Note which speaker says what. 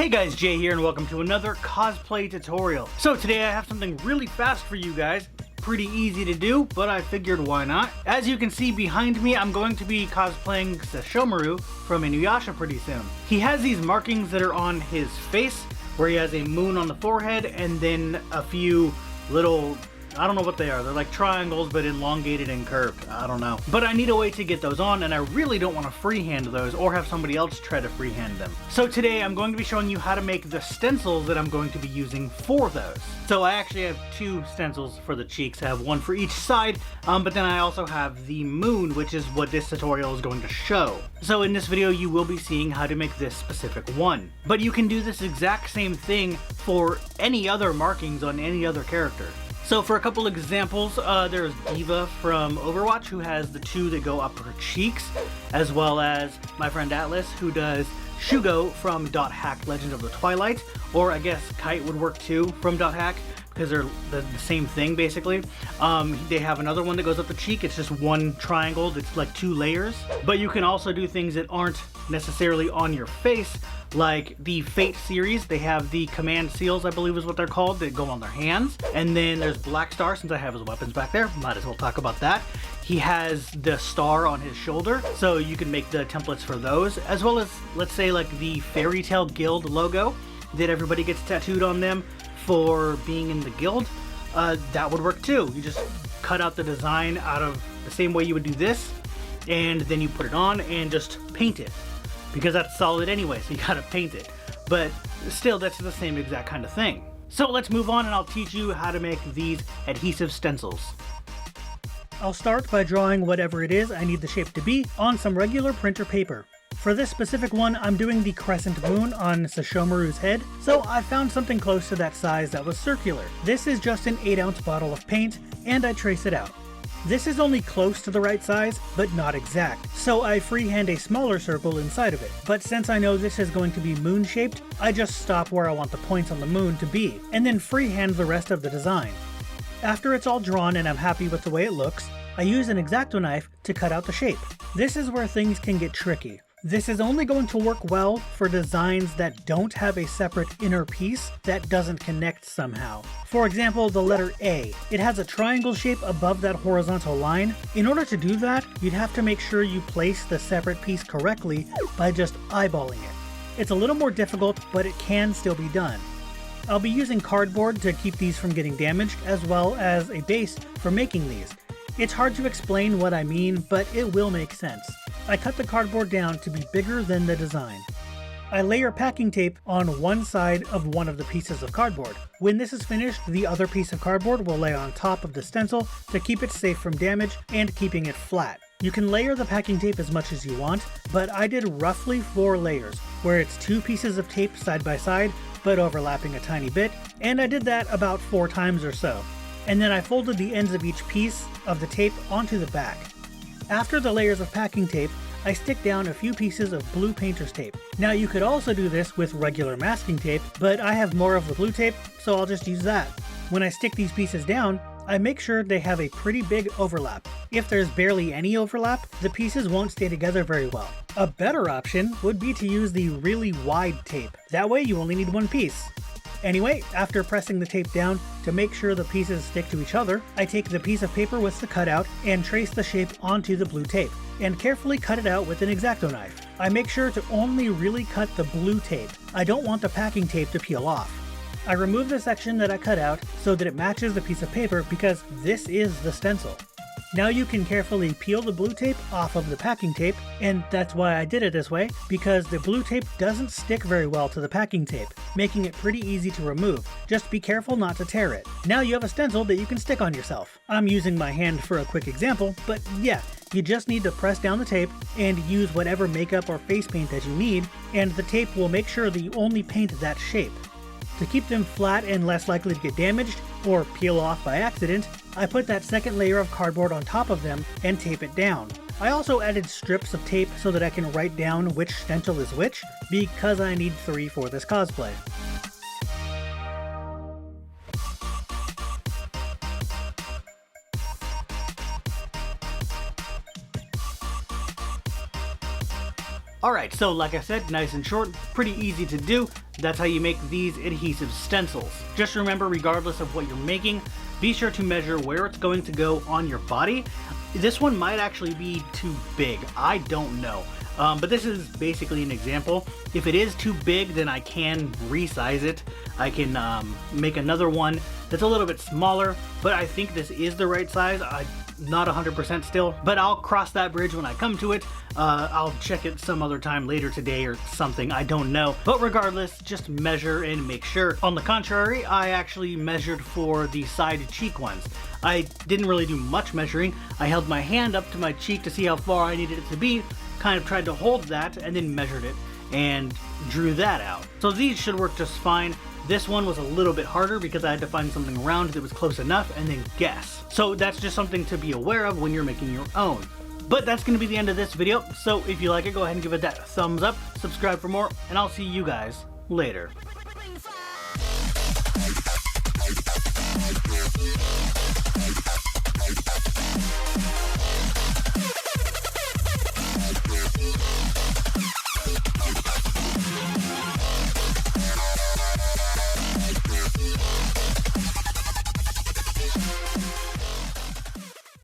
Speaker 1: Hey guys, Jay here and welcome to another cosplay tutorial. So today I have something really fast for you guys. Pretty easy to do, but I figured why not. As you can see behind me, I'm going to be cosplaying Sesshomaru from Inuyasha pretty soon. He has these markings that are on his face, where he has a moon on the forehead and then a few little, I don't know what they are. They're like triangles, but elongated and curved. I don't know. But I need a way to get those on, and I really don't want to freehand those or have somebody else try to freehand them. So today I'm going to be showing you how to make the stencils that I'm going to be using for those. So I actually have two stencils for the cheeks. I have one for each side, but then I also have the moon, which is what this tutorial is going to show. So in this video, you will be seeing how to make this specific one. But you can do this exact same thing for any other markings on any other character. So for a couple examples, there's Diva from Overwatch, who has the two that go up her cheeks, as well as my friend Atlas, who does Shugo from Dot Hack Legend of the Twilight, or I guess Kite would work too from Dot Hack, because they're the same thing basically. They have another one that goes up the cheek. It's just one triangle. It's like two layers. But you can also do things that aren't necessarily on your face, like the Fate series. They have the command seals, I believe is what they're called, that go on their hands. And then there's Black Star, since I have his weapons back there, might as well talk about that. He has the star on his shoulder, so you can make the templates for those, as well as, let's say, like the Fairy Tail Guild logo that everybody gets tattooed on them for being in the guild. That would work too. You just cut out the design out of the same way you would do this, and then you put it on and just paint it, because that's solid anyway, so you gotta paint it. But still, that's the same exact kind of thing. So let's move on and I'll teach you how to make these adhesive stencils. I'll start by drawing whatever it is I need the shape to be on some regular printer paper. For this specific one, I'm doing the crescent moon on Sesshomaru's head, so I found something close to that size that was circular. This is just an 8-ounce bottle of paint, and I trace it out. This is only close to the right size, but not exact, so I freehand a smaller circle inside of it. But since I know this is going to be moon-shaped, I just stop where I want the points on the moon to be, and then freehand the rest of the design. After it's all drawn and I'm happy with the way it looks, I use an X-Acto knife to cut out the shape. This is where things can get tricky. This is only going to work well for designs that don't have a separate inner piece that doesn't connect somehow. For example, the letter A. It has a triangle shape above that horizontal line. In order to do that, you'd have to make sure you place the separate piece correctly by just eyeballing it. It's a little more difficult, but it can still be done. I'll be using cardboard to keep these from getting damaged, as well as a base for making these. It's hard to explain what I mean, but it will make sense. I cut the cardboard down to be bigger than the design. I layer packing tape on one side of one of the pieces of cardboard. When this is finished, the other piece of cardboard will lay on top of the stencil to keep it safe from damage and keeping it flat. You can layer the packing tape as much as you want, but I did roughly 4 layers, where it's 2 pieces of tape side by side, but overlapping a tiny bit, and I did that about 4 times or so. And then I folded the ends of each piece of the tape onto the back. After the layers of packing tape, I stick down a few pieces of blue painter's tape. Now you could also do this with regular masking tape, but I have more of the blue tape, so I'll just use that. When I stick these pieces down, I make sure they have a pretty big overlap. If there's barely any overlap, the pieces won't stay together very well. A better option would be to use the really wide tape. That way you only need one piece. Anyway, after pressing the tape down to make sure the pieces stick to each other, I take the piece of paper with the cutout and trace the shape onto the blue tape, and carefully cut it out with an X-Acto knife. I make sure to only really cut the blue tape. I don't want the packing tape to peel off. I remove the section that I cut out so that it matches the piece of paper, because this is the stencil. Now you can carefully peel the blue tape off of the packing tape, and that's why I did it this way, because the blue tape doesn't stick very well to the packing tape, making it pretty easy to remove. Just be careful not to tear it. Now you have a stencil that you can stick on yourself. I'm using my hand for a quick example, but yeah, you just need to press down the tape and use whatever makeup or face paint that you need, and the tape will make sure that you only paint that shape. To keep them flat and less likely to get damaged or peel off by accident, I put that second layer of cardboard on top of them and tape it down. I also added strips of tape so that I can write down which stencil is which, because I need 3 for this cosplay. Alright, so like I said, nice and short, pretty easy to do. That's how you make these adhesive stencils. Just remember, regardless of what you're making, be sure to measure where it's going to go on your body. This one might actually be too big, I don't know. But this is basically an example. If it is too big, then I can resize it. I can make another one that's a little bit smaller, but I think this is the right size. I'm not 100% still, but I'll cross that bridge when I come to it. I'll check it some other time later today or something, I don't know. But regardless, just measure and make sure. On the contrary, I actually measured for the side cheek ones. I didn't really do much measuring. I held my hand up to my cheek to see how far I needed it to be, kind of tried to hold that and then measured it and drew that out. So these should work just fine. This one was a little bit harder because I had to find something round that was close enough and then guess. So that's just something to be aware of when you're making your own. But that's going to be the end of this video, so if you like it, go ahead and give it that thumbs up, subscribe for more, and I'll see you guys later.